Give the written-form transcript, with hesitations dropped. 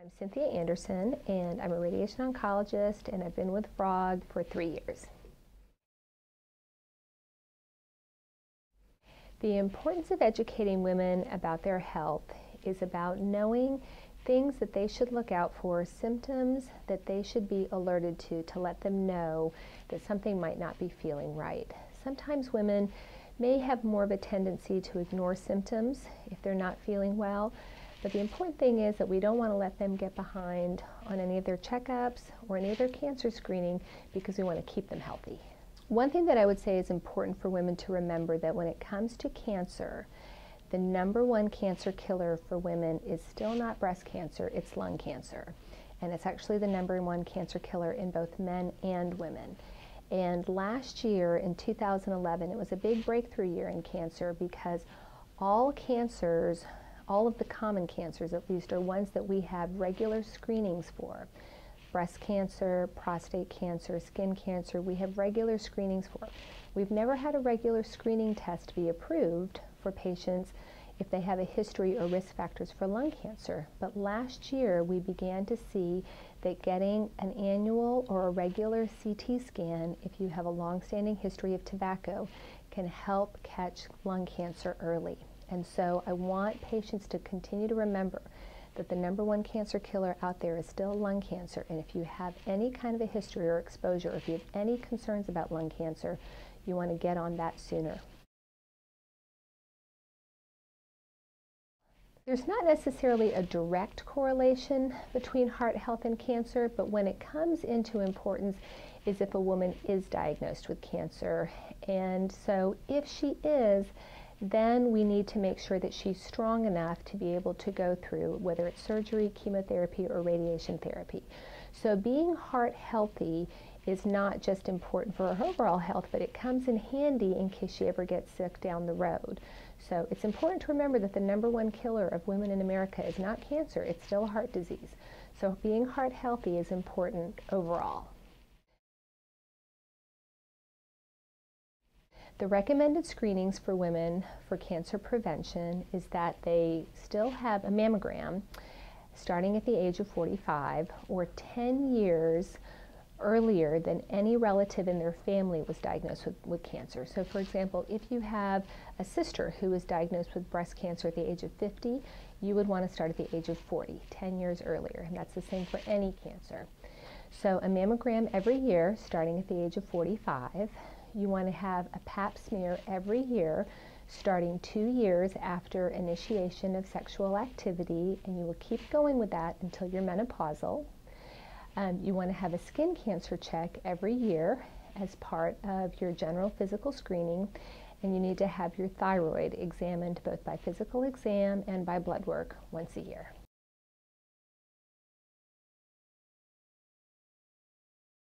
I'm Cynthia Anderson, and I'm a radiation oncologist, and I've been with Frog for 3 years. The importance of educating women about their health is about knowing things that they should look out for, symptoms that they should be alerted to let them know that something might not be feeling right. Sometimes women may have more of a tendency to ignore symptoms if they're not feeling well. But the important thing is that we don't want to let them get behind on any of their checkups or any of their cancer screening because we want to keep them healthy. One thing that I would say is important for women to remember that when it comes to cancer, the #1 cancer killer for women is still not breast cancer, it's lung cancer. And it's actually the #1 cancer killer in both men and women. And last year, in 2011, it was a big breakthrough year in cancer because all cancers, all of the common cancers at least, are ones that we have regular screenings for. Breast cancer, prostate cancer, skin cancer, we have regular screenings for. We've never had a regular screening test be approved for patients if they have a history or risk factors for lung cancer. But last year we began to see that getting an annual or a regular CT scan, if you have a long-standing history of tobacco, can help catch lung cancer early. And so I want patients to continue to remember that the #1 cancer killer out there is still lung cancer. And if you have any kind of a history or exposure, or if you have any concerns about lung cancer, you want to get on that sooner. There's not necessarily a direct correlation between heart health and cancer, but when it comes into importance is if a woman is diagnosed with cancer. And so if she is, then we need to make sure that she's strong enough to be able to go through, whether it's surgery, chemotherapy, or radiation therapy. So being heart healthy is not just important for her overall health, but it comes in handy in case she ever gets sick down the road. So it's important to remember that the #1 killer of women in America is not cancer, it's still heart disease. So being heart healthy is important overall. The recommended screenings for women for cancer prevention is that they still have a mammogram starting at the age of 45 or 10 years earlier than any relative in their family was diagnosed with cancer. So for example, if you have a sister who was diagnosed with breast cancer at the age of 50, you would want to start at the age of 40, 10 years earlier. And that's the same for any cancer. So a mammogram every year starting at the age of 45. You want to have a pap smear every year starting 2 years after initiation of sexual activity, and you will keep going with that until you're menopausal. You want to have a skin cancer check every year as part of your general physical screening, and you need to have your thyroid examined both by physical exam and by blood work once a year.